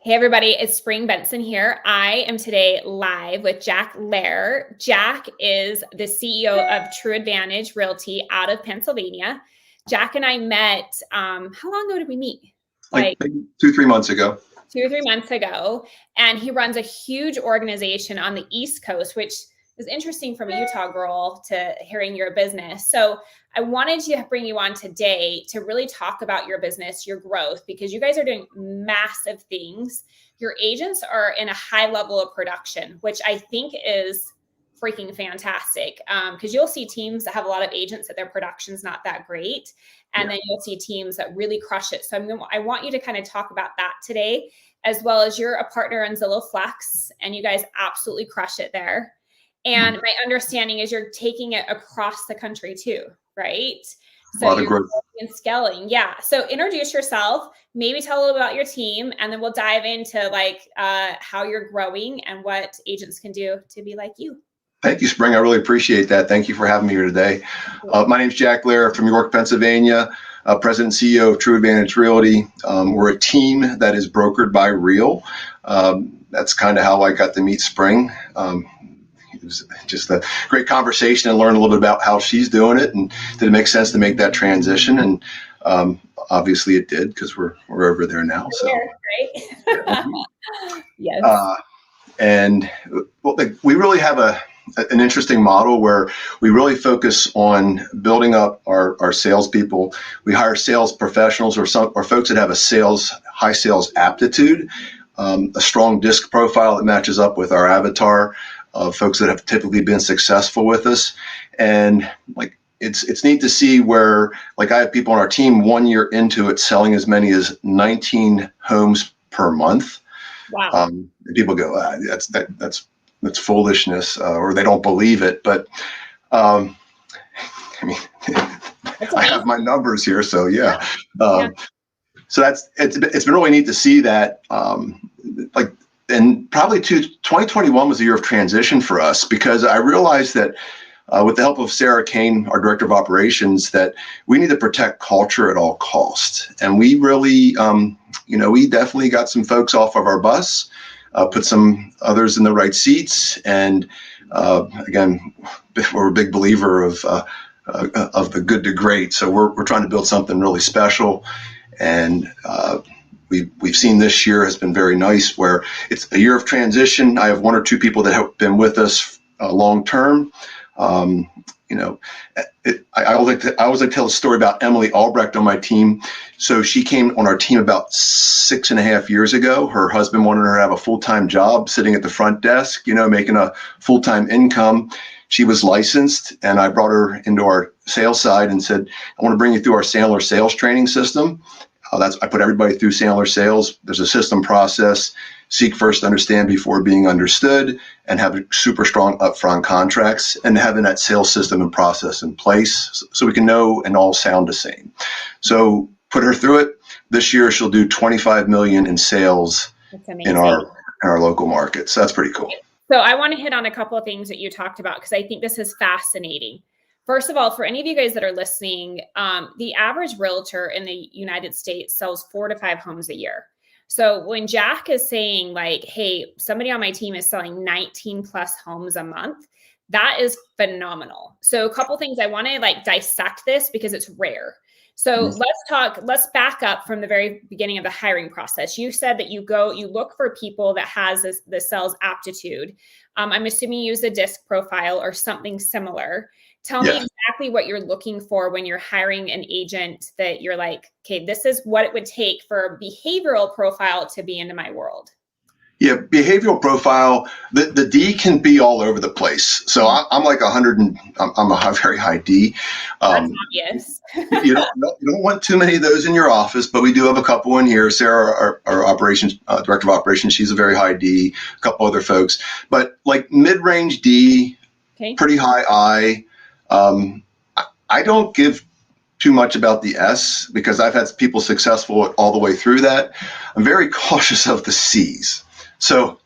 Hey everybody, it's Spring Benson here. I am today live with Jack Lehr. Jack is the CEO of True Advantage Realty out of Pennsylvania. Jack and I met, how long ago did we meet? Like maybe 2-3 months ago. 2 or 3 months ago. And he runs a huge organization on the East Coast, which is interesting from a Utah girl to hearing your business. So I wanted to bring you on today to really talk about your business, your growth, because you guys are doing massive things. Your agents are in a high level of production, which I think is freaking fantastic. Because you'll see teams that have a lot of agents that their production's not that great. And then you'll see teams that really crush it. So I want you to kind of talk about that today, as well as you're a partner on Zillow Flex, and you guys absolutely crush it there. And my understanding is you're taking it across the country too, right? So you're growing and scaling. Yeah. So introduce yourself, maybe tell a little about your team, and then we'll dive into how you're growing and what agents can do to be like you. Thank you, Spring. I really appreciate that. Thank you for having me here today. My name is Jack Lehr from York, Pennsylvania, President and CEO of True Advantage Realty. We're a team that is brokered by Real. That's kind of how I got to meet Spring. It was just a great conversation and learn a little bit about how she's doing it, and did it make sense to make that transition? And obviously it did, because we're over there now. So, right? Yes. And we really have an interesting model where we really focus on building up our salespeople. We hire sales professionals or folks that have high sales aptitude, a strong disc profile that matches up with our avatar of folks that have typically been successful with us. And it's neat to see where, I have people on our team 1 year into it selling as many as 19 homes per month. Wow. People go, that's foolishnness, or they don't believe it. But I have my numbers here, so yeah. So it's been really neat to see that. And probably 2021 was a year of transition for us, because I realized that with the help of Sarah Kane, our director of operations, that we need to protect culture at all costs. And we really, we definitely got some folks off of our bus, put some others in the right seats. And again, we're a big believer of the good to great. So we're trying to build something really special. And we've seen this year has been very nice, where it's a year of transition. I have 1 or 2 people that have been with us long term. I always like to tell a story about Emily Albrecht on my team. So she came on our team about 6.5 years ago. Her husband wanted her to have a full-time job sitting at the front desk, making a full-time income. She was licensed, and I brought her into our sales side and said, I want to bring you through our Sandler sales training system. I put everybody through Sandler sales. There's a system process: seek first, understand before being understood, and have super strong upfront contracts, and having that sales system and process in place so we can know and all sound the same. So put her through it. This year she'll do $25 million in sales in our local market. So that's pretty cool. So I want to hit on a couple of things that you talked about, because I think this is fascinating. First of all, for any of you guys that are listening, the average realtor in the United States sells 4 to 5 homes a year. So when Jack is saying hey, somebody on my team is selling 19 plus homes a month, that is phenomenal. So a couple things I want to dissect this, because it's rare. So let's back up from the very beginning of the hiring process. You said that you look for people that has the sales aptitude. I'm assuming you use a disc profile or something similar. Tell me exactly what you're looking for when you're hiring an agent, that you're okay, this is what it would take for a behavioral profile to be into my world. Yeah, behavioral profile, the D can be all over the place. So I'm like 100, and I'm a very high D. That's obvious. you don't want too many of those in your office, but we do have a couple in here. Sarah, our operations director of operations, she's a very high D. A couple other folks, but mid-range D, pretty high I. I don't give too much about the S, because I've had people successful all the way through that. I'm very cautious of the C's. So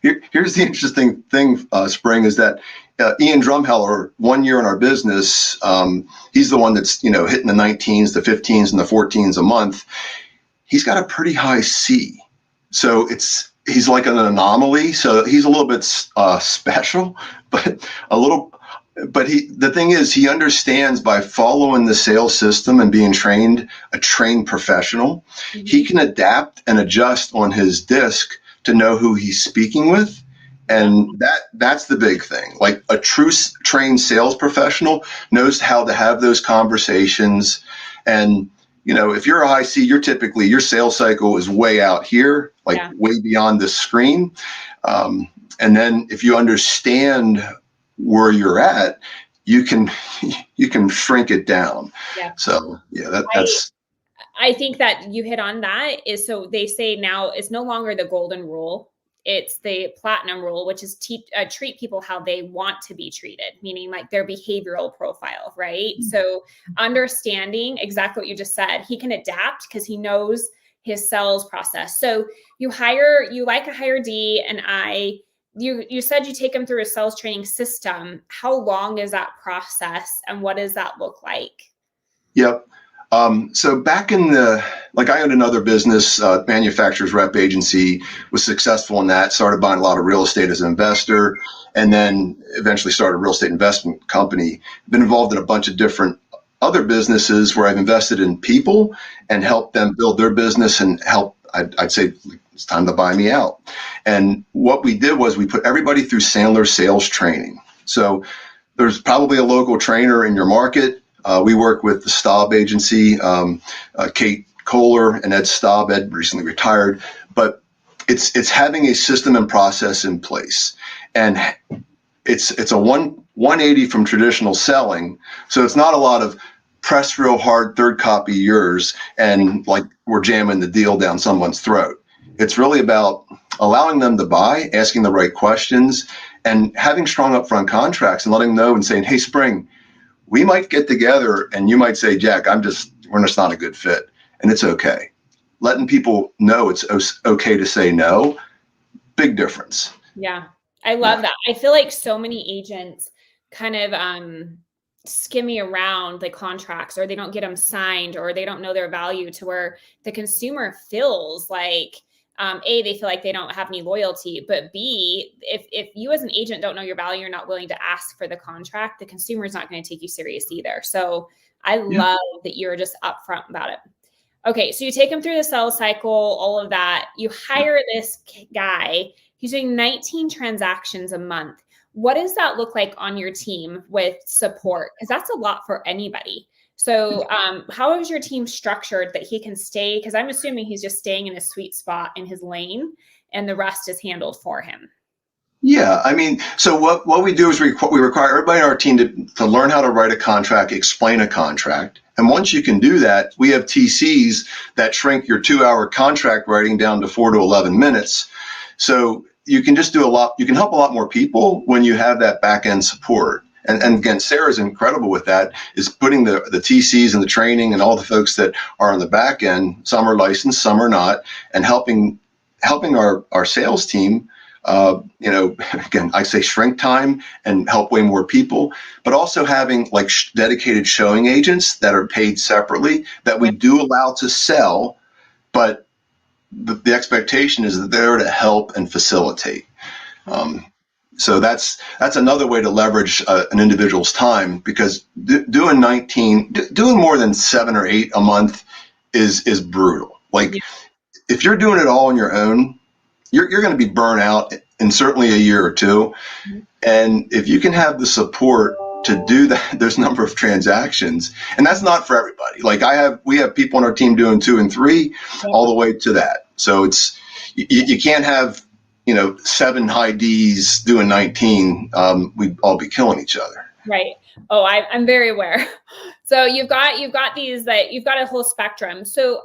here's the interesting thing, Spring, is that Ian Drumheller, 1 year in our business, he's the one that's hitting the 19s, the 15s, and the 14s a month. He's got a pretty high C. So he's like an anomaly. So he's a little bit special, but a little. But the thing is, he understands by following the sales system and being a trained professional, he can adapt and adjust on his disc to know who he's speaking with. And that's the big thing. Like a true trained sales professional knows how to have those conversations. And, if you're a high C, your sales cycle is way out here, like way beyond the screen. And then if you understand where you're at, you can shrink it down. Yeah. So that's. I think that you hit on that. Is so they say now it's no longer the golden rule. It's the platinum rule, which is treat people how they want to be treated, meaning like their behavioral profile, right? So understanding exactly what you just said, he can adapt because he knows his sales process. So you like a hire D and I. You said you take them through a sales training system. How long is that process and what does that look like? Yep. So back I owned another business, manufacturer's rep agency, was successful in that, started buying a lot of real estate as an investor, and then eventually started a real estate investment company. Been involved in a bunch of different other businesses where I've invested in people and helped them build their business and I'd say it's time to buy me out. And what we did was we put everybody through Sandler sales training. So there's probably a local trainer in your market. We work with the Staub agency, Kate Kohler and Ed Staub. Ed recently retired, but it's having a system and process in place. And it's a 180 from traditional selling. So it's not a lot of press real hard, third copy yours, and like we're jamming the deal down someone's throat. It's really about allowing them to buy, asking the right questions, and having strong upfront contracts and letting them know and saying, hey, Spring, we might get together and you might say, Jack, we're just not a good fit. And it's okay. Letting people know it's okay to say no. Big difference. Yeah. I love that. I feel like so many agents kind of skimmy around the contracts, or they don't get them signed, or they don't know their value, to where the consumer feels like, A, they feel like they don't have any loyalty, but B, if you as an agent don't know your value, you're not willing to ask for the contract, the consumer is not going to take you serious either. So I love that you're just upfront about it. Okay. So you take them through the sales cycle, all of that. You hire this guy. He's doing 19 transactions a month. What does that look like on your team with support? Because that's a lot for anybody. So how is your team structured that he can stay? Because I'm assuming he's just staying in his sweet spot in his lane and the rest is handled for him. Yeah, I mean, so what we do is we require everybody on our team to learn how to write a contract, explain a contract. And once you can do that, we have TCs that shrink your 2-hour contract writing down to 4 to 11 minutes. So you can just do a lot. You can help a lot more people when you have that back end support. And again, Sarah's incredible with that, is putting the TCs and the training and all the folks that are on the back end. Some are licensed, some are not, and helping our sales team. Again, I say shrink time and help way more people, but also having like dedicated showing agents that are paid separately that we do allow to sell, but the expectation is that they're to help and facilitate. So that's another way to leverage an individual's time, because doing more than 7 or 8 a month is brutal. Like if you're doing it all on your own, you're going to be burnt out in certainly a year or two. And if you can have the support to do that, those number of transactions, and that's not for everybody. Like we have people on our team doing 2 and 3 all the way to that. So you can't have, 7 high Ds doing 19. We'd all be killing each other. Right. Oh, I'm very aware. So you've got a whole spectrum. So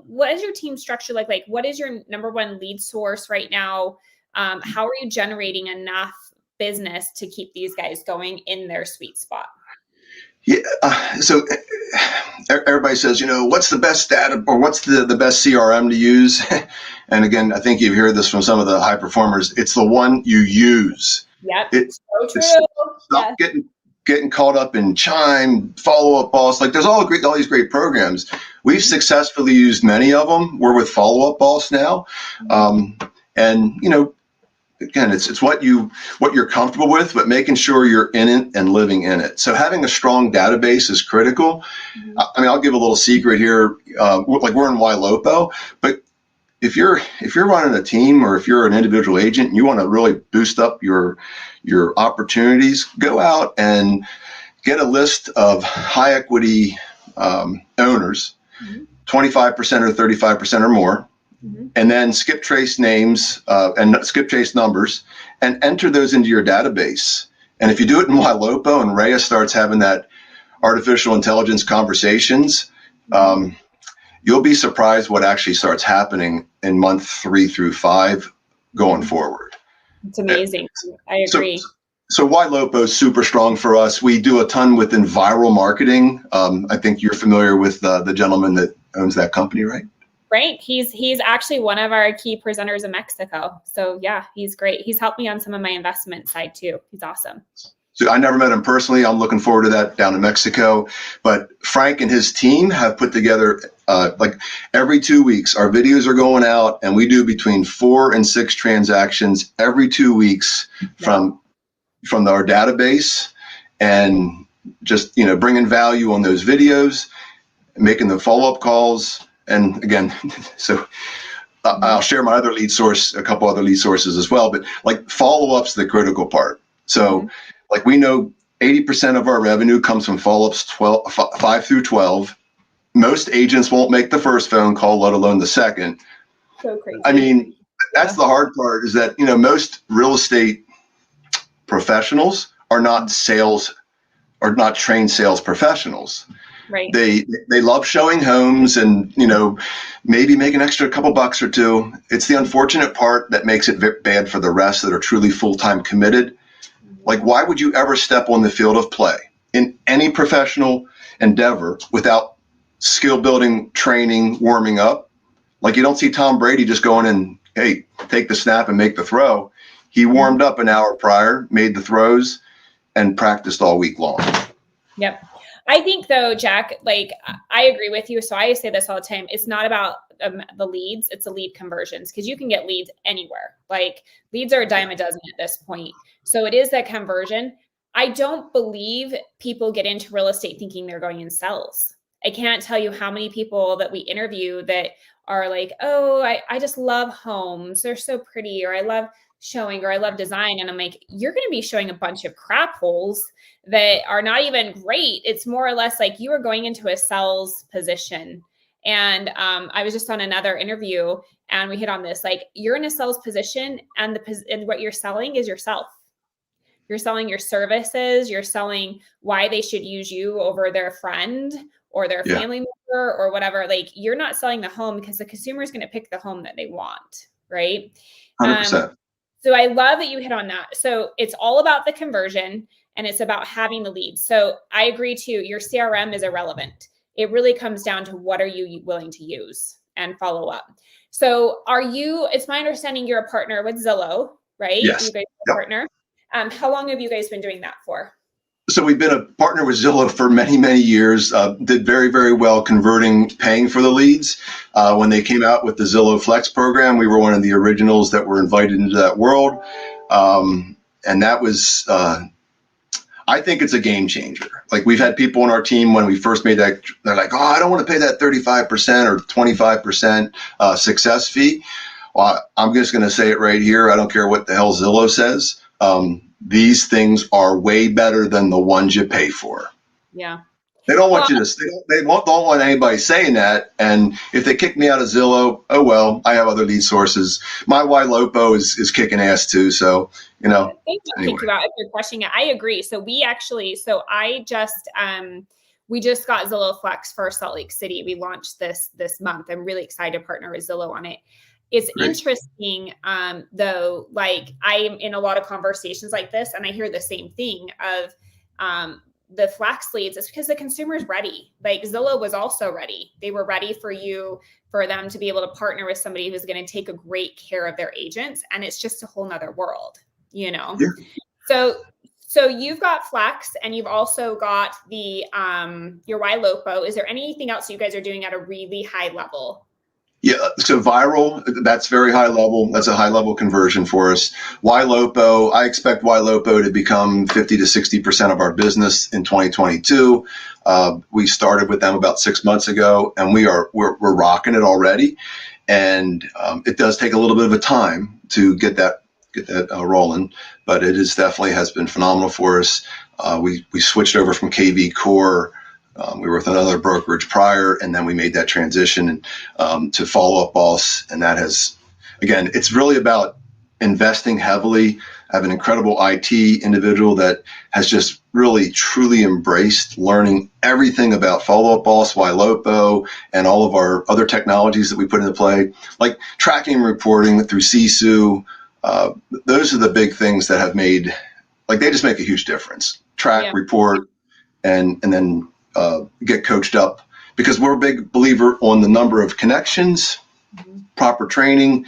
what is your team structure like? Like, what is your number one lead source right now? How are you generating enough business to keep these guys going in their sweet spot? Yeah. So everybody says, what's the best data, or what's the best CRM to use? And again, I think you've heard this from some of the high performers. It's the one you use. Yep. So true. getting caught up in Chime, Follow Up Boss. Like there's all these great programs. We've successfully used many of them. We're with Follow Up Boss now. And again, it's what you're comfortable with, but making sure you're in it and living in it. So having a strong database is critical. I mean, I'll give a little secret here. Like we're in YLopo, but if you're running a team or if you're an individual agent and you want to really boost up your opportunities, go out and get a list of high equity owners, 25% or 35% or more, and then skip trace names and skip trace numbers and enter those into your database. And if you do it in YLopo and Rhea starts having that artificial intelligence conversations, you'll be surprised what actually starts happening in month 3 through 5 going forward. It's amazing. I agree. So YLopo is super strong for us. We do a ton within viral marketing. I think you're familiar with the gentleman that owns that company, right? Right. He's actually one of our key presenters in Mexico. So yeah, he's great. He's helped me on some of my investment side too. He's awesome. So I never met him personally. I'm looking forward to that down in Mexico. But Frank and his team have put together, like every 2 weeks, our videos are going out, and we do between 4 and 6 transactions every 2 weeks from our database, and just bringing value on those videos, making the follow-up calls. And again, so I'll share my other lead source, a couple other lead sources as well. But like follow-up's the critical part. So like we know 80% of our revenue comes from follow-ups 5 through 12. Most agents won't make the first phone call, let alone the second. So crazy. I mean, that's the hard part, is that most real estate professionals are not trained sales professionals. Right. They love showing homes and maybe make an extra couple bucks or two. It's the unfortunate part that makes it bad for the rest that are truly full-time committed. Like, why would you ever step on the field of play in any professional endeavor without skill building, training, warming up? Like, you don't see Tom Brady just going in, hey, take the snap and make the throw. He warmed up an hour prior, made the throws, and practiced all week long. Yep. I think though, Jack, like I agree with you. So I say this all the time. It's not about the leads. It's the lead conversions, because you can get leads anywhere. Like leads are a dime a dozen at this point. So it is that conversion. I don't believe people get into real estate thinking they're going in sales. I can't tell you how many people that we interview that are like, oh, I just love homes. They're so pretty, or I love showing, or I love design. And I'm like, you're going to be showing a bunch of crap holes that are not even great. It's more or less like you are going into a sales position. And I was just on another interview and we hit on this, like you're in a sales position and what you're selling is yourself. You're selling your services. You're selling why they should use you over their friend or their family member or whatever. Like you're not selling the home because the consumer is going to pick the home that they want. Right. 100%. So I love that you hit on that. So it's all about the conversion and it's about having the leads. So I agree too. Your CRM is irrelevant. It really comes down to what are you willing to use and follow up. So it's my understanding you're a partner with Zillow, right? Yes. You guys are a partner. How long have you guys been doing that for? So we've been a partner with Zillow for many, many years, did very, very well paying for the leads. When they came out with the Zillow Flex program, we were one of the originals that were invited into that world. And that was, I think it's a game changer. Like we've had people on our team when we first made that, they're like, oh, I don't want to pay that 35% or 25% success fee. Well, I'm just going to say it right here. I don't care what the hell Zillow says. These things are way better than the ones you pay for. Yeah. They don't want they don't want anybody saying that. And if they kick me out of Zillow, oh, well, I have other lead sources. My YLopo is kicking ass too. So, Anyway. Kick you out if you're crushing it. I agree. So we just got Zillow Flex for Salt Lake City. We launched this month. I'm really excited to partner with Zillow on it. It's interesting, though, like I'm in a lot of conversations like this and I hear the same thing of the flex leads. It's because the consumer is ready. Like Zillow was also ready. They were ready for them to be able to partner with somebody who's going to take a great care of their agents. And it's just a whole nother world, Yeah. So you've got Flex and you've also got the your YLopo. Is there anything else you guys are doing at a really high level? Yeah, so viral, that's very high level. That's a high level conversion for us. YLopo, I expect YLopo to become 50 to 60% of our business in 2022. We started with them about 6 months ago, and we're rocking it already. And it does take a little bit of a time to get that rolling, but it is definitely has been phenomenal for us. We switched over from KV Core. We were with another brokerage prior, and then we made that transition to Follow Up Boss. And that has, again, it's really about investing heavily. I have an incredible IT individual that has just really, truly embraced learning everything about Follow Up Boss, YLopo, and all of our other technologies that we put into play, like tracking and reporting through Sisu. Those are the big things that have made, like, they just make a huge difference. Track, report, and then get coached up, because we're a big believer on the number of connections, proper training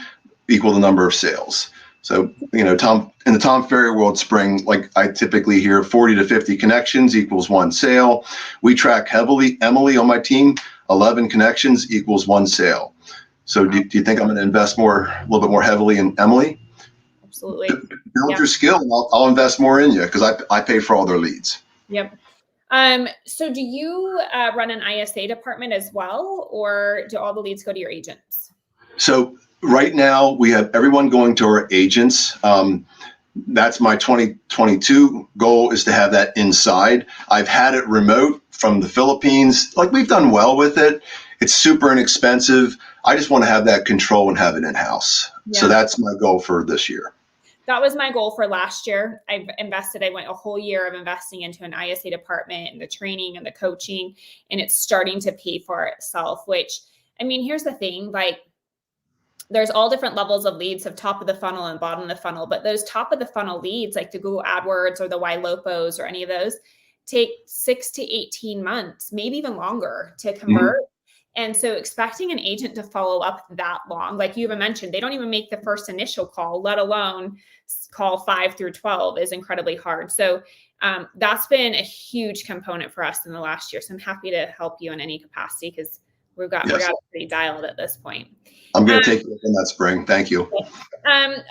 equal the number of sales. So, in the Tom Ferry world, Spring, like I typically hear 40 to 50 connections equals one sale. We track heavily. Emily on my team, 11 connections equals one sale. So do you think I'm going to invest a little bit more heavily in Emily? Absolutely. Build your skill, and I'll invest more in you, because I pay for all their leads. Yep. So do you run an ISA department as well, or do all the leads go to your agents? So right now we have everyone going to our agents. That's my 2022 goal, is to have that inside. I've had it remote from the Philippines. Like, we've done well with it. It's super inexpensive. I just want to have that control and have it in-house. Yeah. So that's my goal for this year. That was my goal for last year. I went a whole year of investing into an ISA department and the training and the coaching, and it's starting to pay for itself, which, I mean, here's the thing, like, there's all different levels of leads, of top of the funnel and bottom of the funnel, but those top of the funnel leads, like the Google AdWords or the YLopos or any of those, take 6 to 18 months, maybe even longer to convert. Mm-hmm. And so expecting an agent to follow up that long, like you even mentioned, they don't even make the first initial call, let alone call 5 through 12, is incredibly hard. So that's been a huge component for us in the last year. So I'm happy to help you in any capacity, because we've got it pretty dialed at this point. I'm going to take you in that, Spring. Thank you.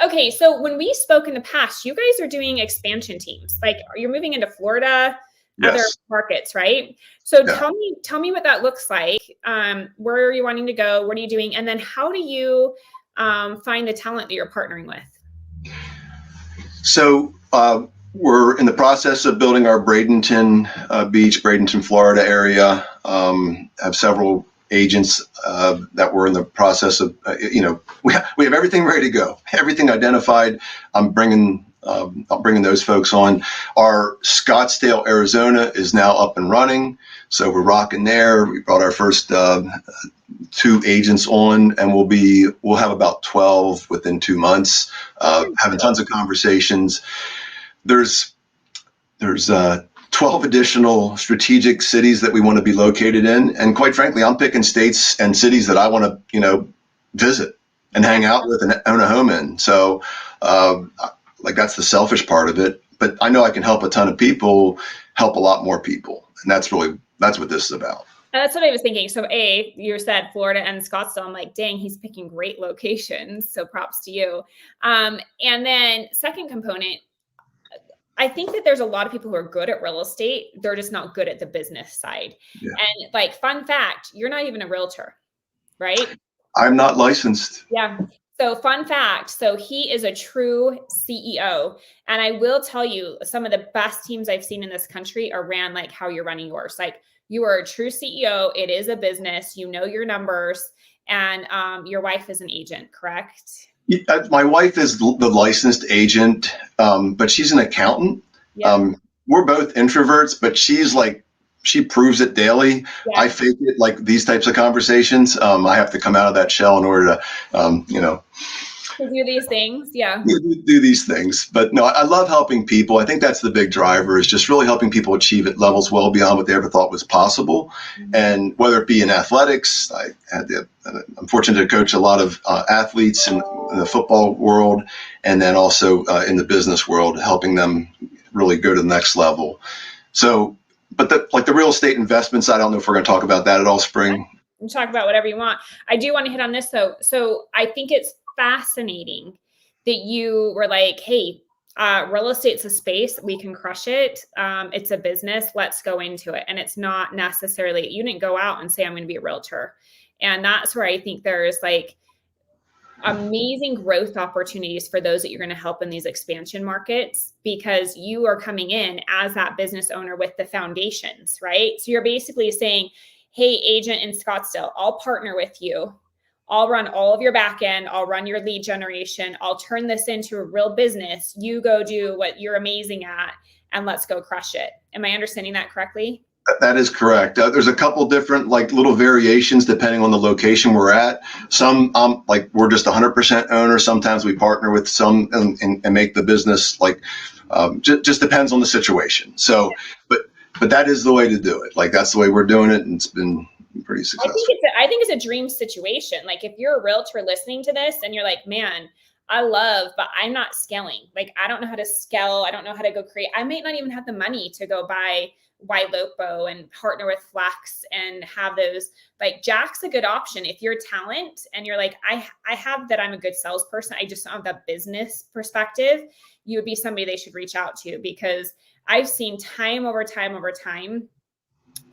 Okay. So when we spoke in the past, you guys are doing expansion teams. Like, you're moving into Florida, other markets, right? So tell me what that looks like. Where are you wanting to go? What are you doing? And then how do you find the talent that you're partnering with? So we're in the process of building our Bradenton Beach, Bradenton, Florida area. Have several agents that we're in the process of, we have everything ready to go, everything identified. I'm bringing those folks on. Our Scottsdale, Arizona is now up and running, so we're rocking there. We brought our first 2 agents on, and we'll have about 12 within 2 months. Having tons of conversations. There's 12 additional strategic cities that we want to be located in, and quite frankly, I'm picking states and cities that I want to visit and hang out with and own a home in. So like, that's the selfish part of it, but I know I can help a ton of people, help a lot more people. And that's what this is about. That's what I was thinking. So you said Florida and Scottsdale. I'm like, dang, he's picking great locations. So props to you. And then second component, I think that there's a lot of people who are good at real estate. They're just not good at the business side. Yeah. And like, fun fact, you're not even a realtor, right? I'm not licensed. Yeah. So fun fact, so he is a true CEO. And I will tell you, some of the best teams I've seen in this country are ran like how you're running yours. Like, you are a true CEO. It is a business. You know your numbers. And your wife is an agent, correct? My wife is the licensed agent, but she's an accountant. Yeah. We're both introverts, but she proves it daily. Yeah. I fake it, like these types of conversations. I have to come out of that shell in order to, to do these things. Yeah. Do these things. But no, I love helping people. I think that's the big driver, is just really helping people achieve at levels well beyond what they ever thought was possible. Mm-hmm. And whether it be in athletics, I'm fortunate to coach a lot of athletes in the football world, and then also in the business world, helping them really go to the next level. So, but the real estate investments, I don't know if we're going to talk about that at all, Spring. You talk about whatever you want. I do want to hit on this though. So I think it's fascinating that you were like, hey, real estate's a space, we can crush it. It's a business, let's go into it. And it's not necessarily, you didn't go out and say, I'm going to be a realtor. And that's where I think there's like amazing growth opportunities for those that you're going to help in these expansion markets, because you are coming in as that business owner with the foundations, right? So you're basically saying, hey, agent in Scottsdale, I'll partner with you. I'll run all of your back end. I'll run your lead generation. I'll turn this into a real business. You go do what you're amazing at and let's go crush it. Am I understanding that correctly? That is correct. There's a couple different like little variations depending on the location we're at. Some like we're just 100% owner. Sometimes we partner with some and make the business like just depends on the situation. So, but that is the way to do it. Like that's the way we're doing it, and it's been pretty successful. I think it's a dream situation. Like if you're a realtor listening to this and you're like, man, I love, but I'm not scaling. Like I don't know how to scale. I don't know how to go create. I might not even have the money to go buy YLopo and partner with Flex and have those. Like Jack's a good option if you're talent and you're like, I have that, I'm a good salesperson, I just don't have that business perspective. You would be somebody they should reach out to, because I've seen time over time,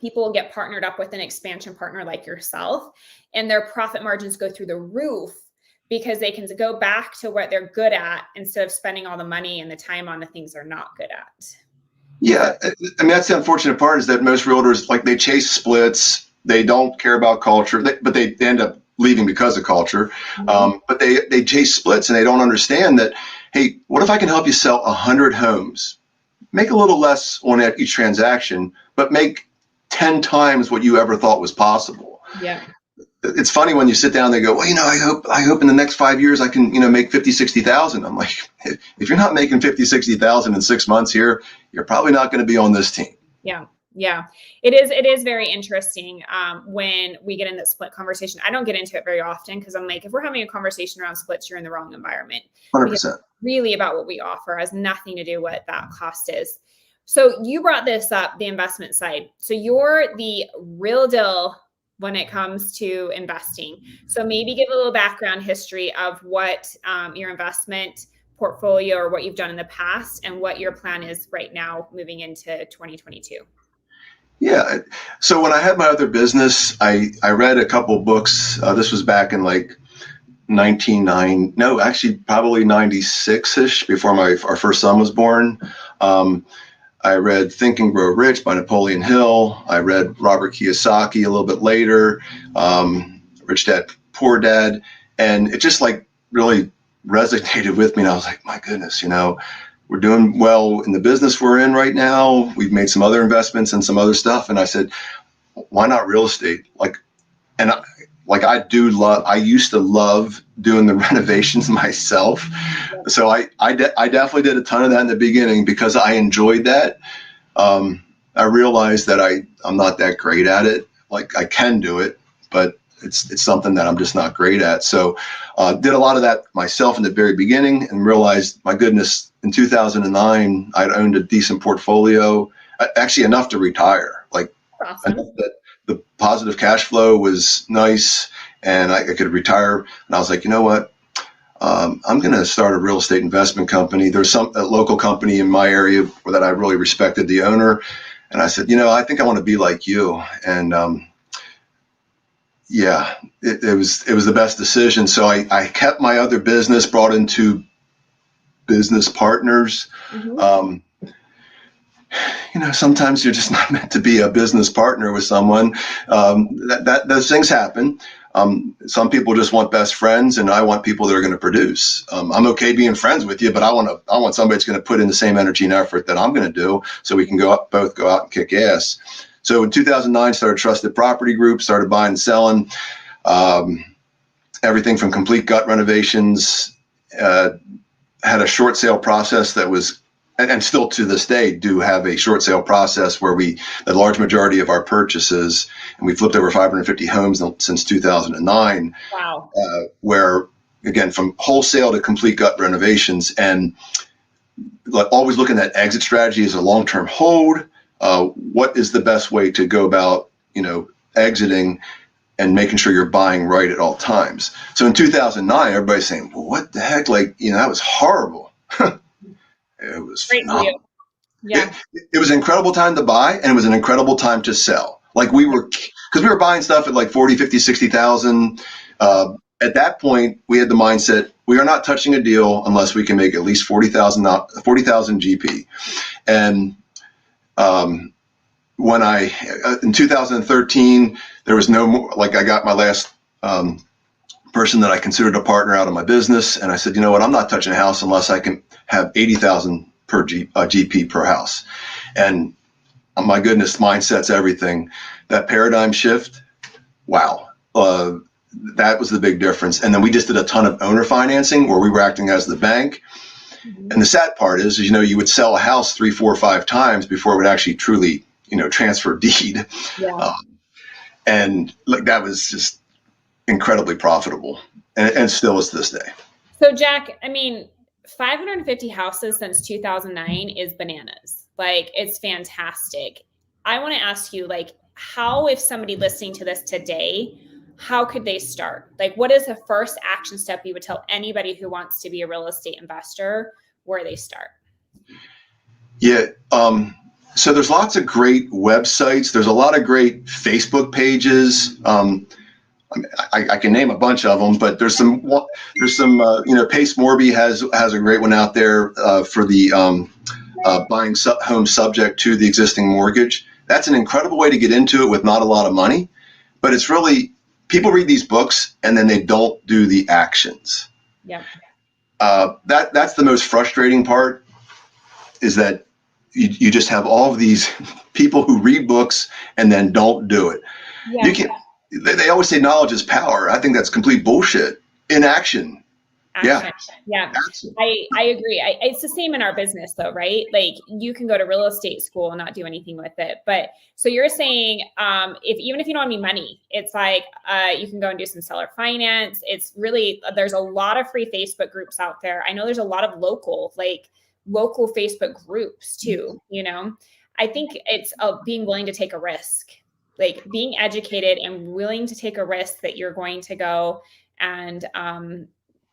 people will get partnered up with an expansion partner like yourself and their profit margins go through the roof because they can go back to what they're good at instead of spending all the money and the time on the things they're not good at. Yeah, I mean, that's the unfortunate part is that most realtors, like they chase splits. They don't care about culture, but they end up leaving because of culture. Mm-hmm. But they chase splits and they don't understand that, hey, what if I can help you sell 100 homes? Make a little less on each transaction, but make 10 times what you ever thought was possible. Yeah. It's funny when you sit down, they go, well, I hope in the next 5 years I can, make 50, 60,000. I'm like, if you're not making 50, 60,000 in 6 months here, you're probably not going to be on this team. Yeah. Yeah. It is very interesting when we get in that split conversation. I don't get into it very often because I'm like, if we're having a conversation around splits, you're in the wrong environment. 100%. Really about what we offer has nothing to do with what that cost is. So you brought this up, the investment side. So you're the real deal when it comes to investing. So maybe give a little background history of what your investment portfolio or what you've done in the past and what your plan is right now moving into 2022. Yeah. So when I had my other business, I read a couple books. This was back in like probably 96-ish, before our first son was born. I read Think and Grow Rich by Napoleon Hill. I read Robert Kiyosaki a little bit later, Rich Dad, Poor Dad. And it just like really resonated with me. And I was like, my goodness, we're doing well in the business we're in right now. We've made some other investments and some other stuff. And I said, why not real estate? I used to love doing the renovations myself. So I definitely did a ton of that in the beginning because I enjoyed that. I realized that I'm not that great at it. Like I can do it, but it's something that I'm just not great at. So did a lot of that myself in the very beginning and realized, my goodness, in 2009, I'd owned a decent portfolio, actually enough to retire. Like awesome. That the positive cash flow was nice and I could retire. And I was like, you know what? I'm going to start a real estate investment company. There's a local company in my area that I really respected the owner. And I said, I think I want to be like you. And it was the best decision. So I kept my other business, brought in 2 business partners. Mm-hmm. Sometimes you're just not meant to be a business partner with someone. Those things happen. Some people just want best friends, and I want people that are going to produce. I'm okay being friends with you, but I want somebody that's going to put in the same energy and effort that I'm going to do, so we can both go out and kick ass. So in 2009, started Trusted Property Group, started buying and selling everything from complete gut renovations. Had a short sale process that was, and still to this day do have a short sale process where the large majority of our purchases, and we flipped over 550 homes since 2009. Wow. Where, again, from wholesale to complete gut renovations. And like always looking at exit strategy as a long-term hold. What is the best way to go about, exiting and making sure you're buying right at all times. So in 2009, everybody's saying, well, what the heck? That was horrible. It was Great for you. phenomenal. Yeah. It was an incredible time to buy, and it was an incredible time to sell. Because we were buying stuff at like 40, 50, 60,000. At that point, we had the mindset, we are not touching a deal unless we can make at least 40,000 GP. And when in 2013, there was no more, like I got my last person that I considered a partner out of my business. And I said, you know what, I'm not touching a house unless I can have 80,000 per GP per house. And my goodness, mindset's everything. That paradigm shift, wow. That was the big difference. And then we just did a ton of owner financing where we were acting as the bank. Mm-hmm. And the sad part is, you would sell a house 3, 4, 5 times before it would actually truly, transfer deed. Yeah. And that was just incredibly profitable and still is to this day. So Jack, 550 houses since 2009 is bananas. It's fantastic. I want to ask you, how, if somebody listening to this today, how could they start? What is the first action step you would tell anybody who wants to be a real estate investor where they start? Yeah. So there's lots of great websites. There's a lot of great Facebook pages. I can name a bunch of them, but there's some, Pace Morby has a great one out there for the buying home subject to the existing mortgage. That's an incredible way to get into it with not a lot of money, but it's really, people read these books and then they don't do the actions. Yeah. That's the most frustrating part, is that you just have all of these people who read books and then don't do it. Yeah. They always say knowledge is power. I think that's complete bullshit. In action. Yeah. Action. I agree. It's the same in our business though, right? You can go to real estate school and not do anything with it. But so you're saying, even if you don't have any money, it's you can go and do some seller finance. It's really, there's a lot of free Facebook groups out there. I know there's a lot of local Facebook groups too. I think it's being willing to take a risk, being educated and willing to take a risk that you're going to go and,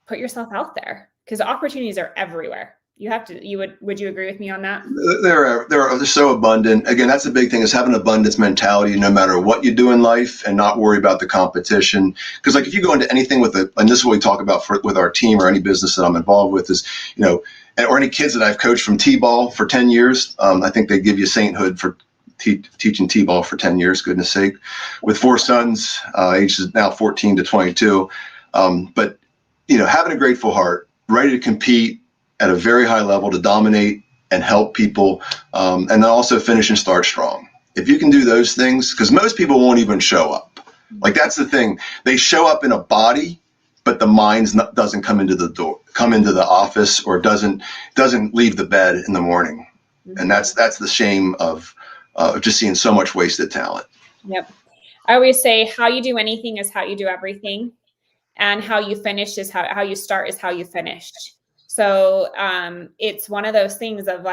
put yourself out there, because opportunities are everywhere. Would you agree with me on that? They're so abundant. Again, that's the big thing, is having an abundance mentality no matter what you do in life, and not worry about the competition. Because if you go into anything and this is what we talk about with our team or any business that I'm involved with, is, or any kids that I've coached from T-ball for 10 years. I think they give you sainthood for teaching T-ball for 10 years, goodness sake, with 4 sons, ages now 14 to 22. But having a grateful heart, ready to compete at a very high level to dominate and help people, and then also finish and start strong. If you can do those things, because most people won't even show up. That's the thing. They show up in a body, but the mind doesn't come into the office, or doesn't leave the bed in the morning. Mm-hmm. And that's the shame of just seeing so much wasted talent. Yep. I always say, how you do anything is how you do everything. And how you finish is how you start is how you finish. So it's one of those things of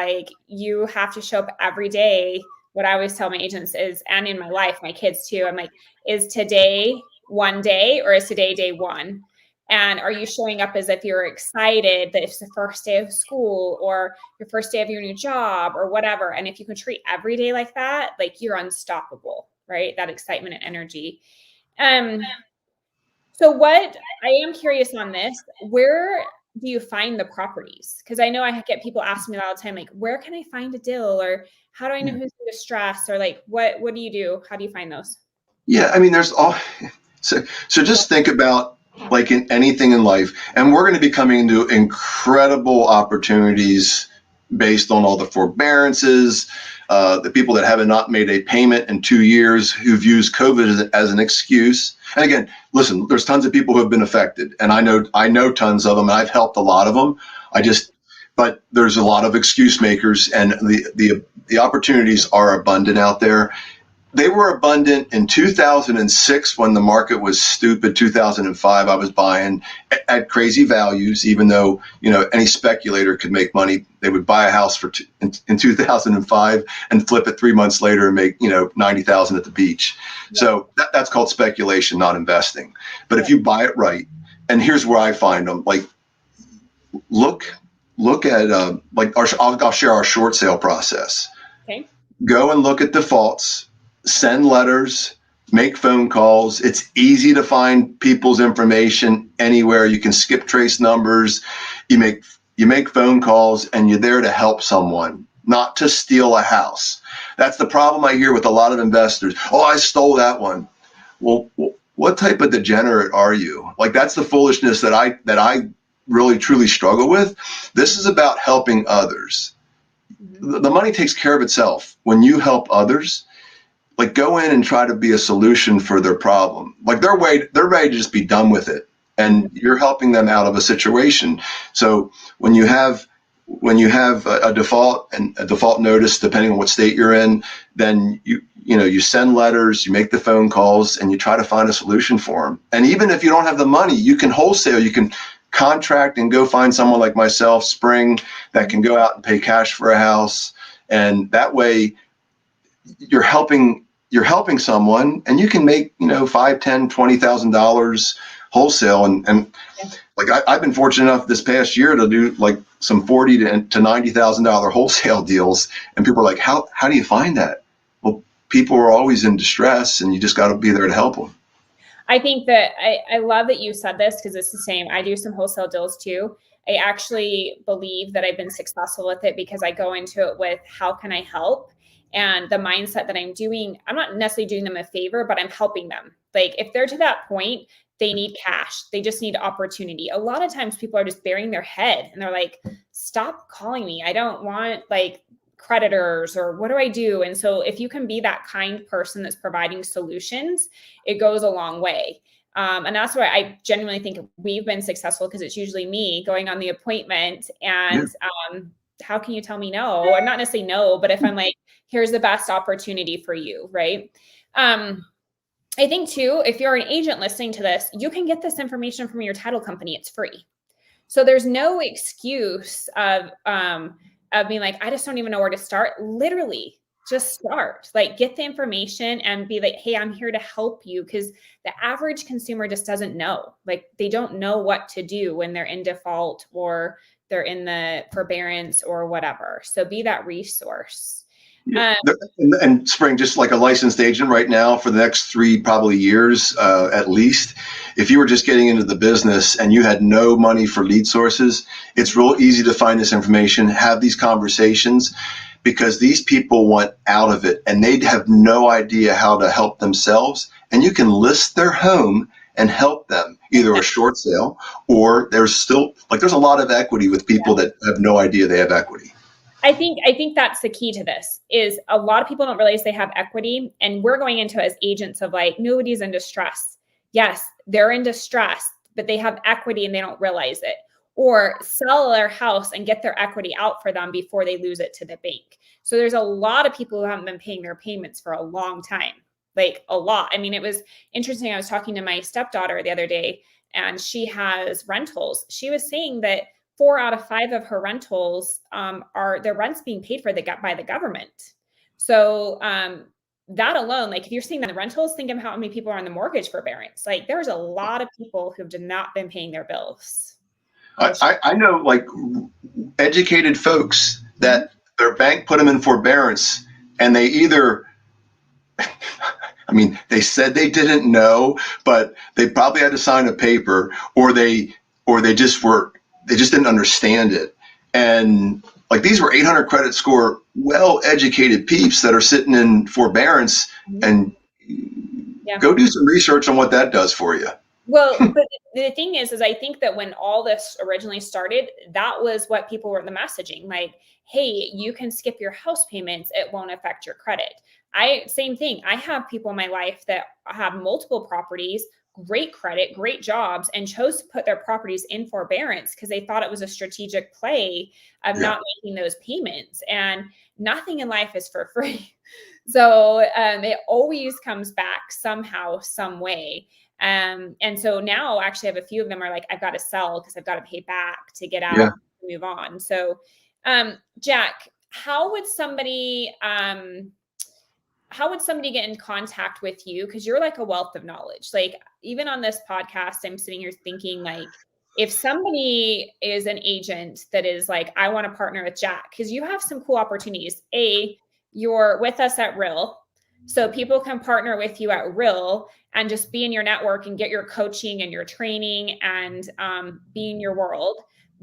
you have to show up every day. What I always tell my agents is, and in my life, my kids too, I'm is today one day, or is today day one? And are you showing up as if you're excited that it's the first day of school, or your first day of your new job, or whatever? And if you can treat every day like that, you're unstoppable, right? That excitement and energy. So what, I am curious on this, where do you find the properties? Because I know I get people asking me all the time, where can I find a deal? Or how do I know who's in distress? Or what do you do? How do you find those? Yeah, there's all, so just think about in anything in life, and we're going to be coming into incredible opportunities based on all the forbearances, the people that have not made a payment in 2 years, who've used COVID as an excuse. And again, listen, there's tons of people who have been affected, and I know tons of them, and I've helped a lot of them. But there's a lot of excuse makers, and the opportunities are abundant out there. They were abundant in 2006 when the market was stupid. 2005, I was buying at crazy values, even though, any speculator could make money. They would buy a house in 2005 and flip it 3 months later and make, 90,000 at the beach. Yeah. So that's called speculation, not investing. But if you buy it right, and here's where I find them, like, look at, I'll share our short sale process. Okay. Go and look at defaults. Send letters, make phone calls. It's easy to find people's information anywhere. You can skip trace numbers. You make phone calls, and you're there to help someone, not to steal a house. That's the problem I hear with a lot of investors. Oh, I stole that one. Well, what type of degenerate are you? Like, that's the foolishness that I really truly struggle with. This is about helping others. The money takes care of itself when you help others. Like, go in and try to be a solution for their problem. Like, they're ready to just be done with it, and you're helping them out of a situation. So when you have a default and a default notice, depending on what state you're in, then you send letters, you make the phone calls, and you try to find a solution for them. And even if you don't have the money, you can wholesale, you can contract and go find someone like myself, Spring, that can go out and pay cash for a house, and that way you're helping someone, and you can make, $5,000, $10,000, $20,000 wholesale. And like, I've been fortunate enough this past year to do like some $40,000 to $90,000 wholesale deals. And people are like, how do you find that? Well, people are always in distress, and you just got to be there to help them. I think that I love that you said this, because it's the same. I do some wholesale deals too. I actually believe that I've been successful with it because I go into it with, how can I help? And the mindset that I'm not necessarily doing them a favor, but I'm helping them. Like, if they're to that point, they need cash. They just need opportunity. A lot of times people are just burying their head, and they're like, stop calling me. I don't want like creditors, or what do I do? And so if you can be that kind person that's providing solutions, it goes a long way. And that's why I genuinely think we've been successful, because it's usually me going on the appointment and, how can you tell me no? Or not necessarily no, but if I'm like, here's the best opportunity for you, right? I think too, if you're an agent listening to this, you can get this information from your title company. It's free. So there's no excuse of being like, I just don't even know where to start. Literally, just start. Like, get the information and be like, hey, I'm here to help you. Because the average consumer just doesn't know. Like, they don't know what to do when they're in default, or they're in the forbearance, or whatever. So be that resource. And Spring, just like a licensed agent right now for the next 3 probably years, at least, if you were just getting into the business and you had no money for lead sources, it's real easy to find this information, have these conversations, because these people want out of it and they have no idea how to help themselves. And you can list their home and help them, either a short sale, or there's a lot of equity with people that have no idea they have equity. I think that's the key to this, is a lot of people don't realize they have equity, and we're going into it as agents of like, nobody's in distress. Yes, they're in distress, but they have equity and they don't realize it. Or sell their house and get their equity out for them before they lose it to the bank. So there's a lot of people who haven't been paying their payments for a long time, like a lot. I mean, it was interesting. I was talking to my stepdaughter the other day, and she has rentals. She was saying that 4 out of 5 of her rentals are their rents being paid for by the government. So that alone, like, if you're seeing the rentals, think of how many people are on the mortgage forbearance. Like, there's a lot of people who have not been paying their bills. I know, like, educated folks that their bank put them in forbearance, and they either, I mean, they said they didn't know, but they probably had to sign a paper, or they just didn't understand it. And like, these were 800 credit score, well-educated peeps that are sitting in forbearance, and go do some research on what that does for you. Well, but the thing is I think that when all this originally started, that was what people were the messaging, like, hey, you can skip your house payments. It won't affect your credit. Same thing. I have people in my life that have multiple properties, great credit, great jobs, and chose to put their properties in forbearance because they thought it was a strategic play of not making those payments. And nothing in life is for free. So it always comes back somehow, some way. And so now actually I have a few of them are like, I've got to sell because I've got to pay back to get Yeah. out, move on. So Jack, how would somebody get in contact with you? Because you're like a wealth of knowledge. Like even on this podcast, I'm sitting here thinking like, if somebody is an agent that is like, I want to partner with Jack, because you have some cool opportunities. You're with us at Real. So people can partner with you at Real and just be in your network and get your coaching and your training and be in your world.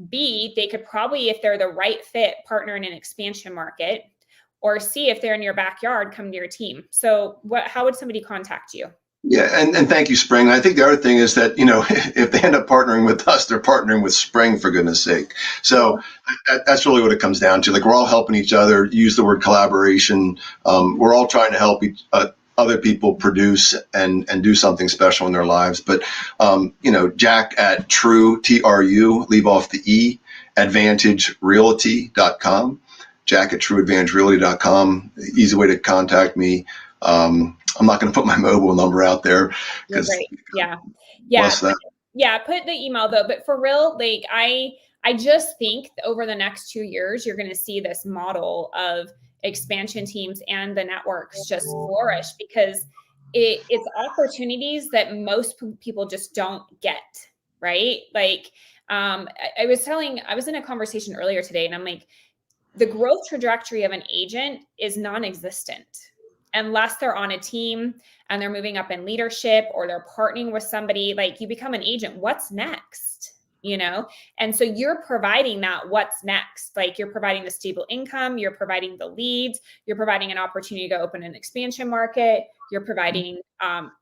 B, they could probably, if they're the right fit, partner in an expansion market. Or C, if they're in your backyard, come to your team. So how would somebody contact you? Yeah, and thank you, Spring. I think the other thing is that, if they end up partnering with us, they're partnering with Spring, for goodness sake. So that's really what it comes down to. Like, we're all helping each other. Use the word collaboration. We're all trying to help other people produce and do something special in their lives. But, Jack at TRU, leave off the E, advantagerealty.com. Jack at trueadvantagerealty.com. Easy way to contact me. I'm not going to put my mobile number out there because yeah. Put the email though. But for real, like I just think over the next 2 years, you're going to see this model of expansion teams and the networks just flourish because it's opportunities that most people just don't get. Right. Like I was in a conversation earlier today and I'm like, the growth trajectory of an agent is non-existent unless they're on a team and they're moving up in leadership or they're partnering with somebody. Like, you become an agent, what's next? And so you're providing that what's next. Like, you're providing the stable income, you're providing the leads, you're providing an opportunity to open an expansion market, you're providing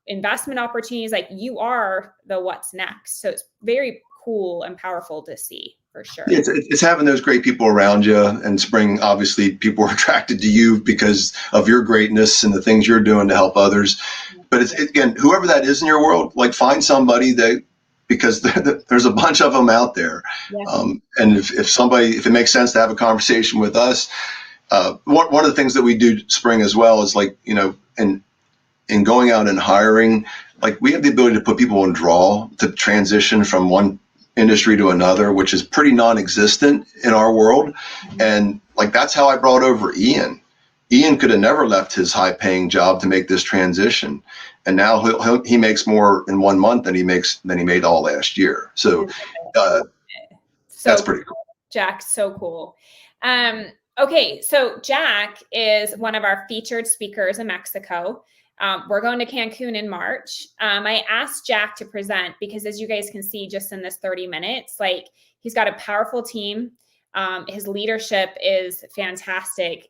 investment opportunities. Like, you are the what's next. So it's very cool and powerful to see. For sure. Yeah, it's having those great people around you. And Spring, obviously, people are attracted to you because of your greatness and the things you're doing to help others. But again, whoever that is in your world, like, find somebody because there's a bunch of them out there. Yeah. And if it makes sense to have a conversation with us, one of the things that we do, Spring, as well is like, in going out and hiring, like, we have the ability to put people on draw to transition from one industry to another, which is pretty non-existent in our world. And like, that's how I brought over Ian. Ian could have never left his high-paying job to make this transition, and now he makes more in 1 month than he made all last year. So that's pretty cool. Jack, so cool. Okay, so Jack is one of our featured speakers in Mexico. We're going to Cancun in March. I asked Jack to present because, as you guys can see just in this 30 minutes, like, he's got a powerful team. His leadership is fantastic.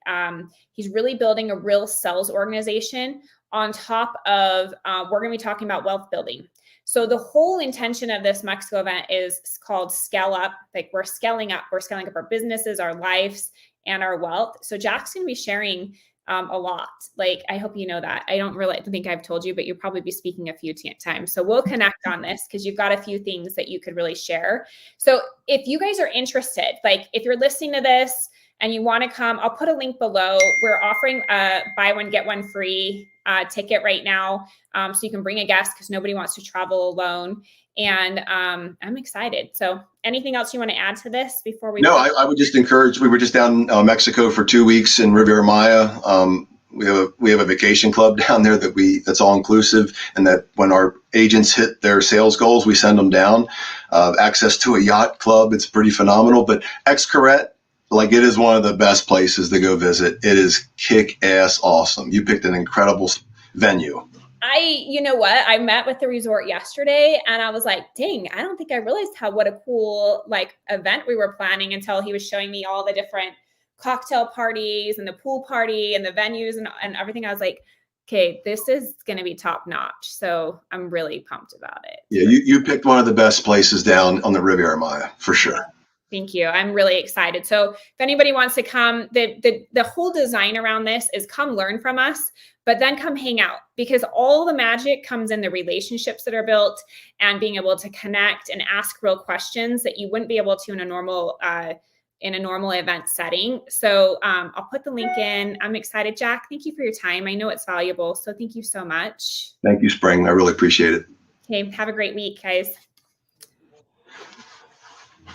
He's really building a real sales organization on top of, we're going to be talking about wealth building. So the whole intention of this Mexico event is called Scale Up. Like, we're scaling up our businesses, our lives, and our wealth. So Jack's going to be sharing a lot. Like, I hope you know that. I don't really think I've told you, but you'll probably be speaking a few times. So we'll connect on this because you've got a few things that you could really share. So if you guys are interested, like, if you're listening to this and you want to come, I'll put a link below. We're offering a buy one, get one free ticket right now. So you can bring a guest because nobody wants to travel alone. And I'm excited. So anything else you want to add to this before we? No, I would just encourage, we were just down in Mexico for 2 weeks in Riviera Maya. We have a vacation club down there that's all inclusive, and that when our agents hit their sales goals, we send them down. Access to a yacht club. It's pretty phenomenal. But Xcaret, like, it is one of the best places to go visit. It is kick-ass awesome. You picked an incredible venue. You know what? I met with the resort yesterday and I was like, dang, I don't think I realized what a cool event we were planning until he was showing me all the different cocktail parties and the pool party and the venues and everything. I was like, okay, this is going to be top notch. So I'm really pumped about it. Yeah, you picked one of the best places down on the Riviera Maya for sure. Thank you. I'm really excited. So if anybody wants to come, the whole design around this is come learn from us, but then come hang out, because all the magic comes in the relationships that are built and being able to connect and ask real questions that you wouldn't be able to in a normal in a normal event setting. So I'll put the link in. I'm excited. Jack, thank you for your time. I know it's valuable. So thank you so much. Thank you, Spring. I really appreciate it. Okay. Have a great week, guys.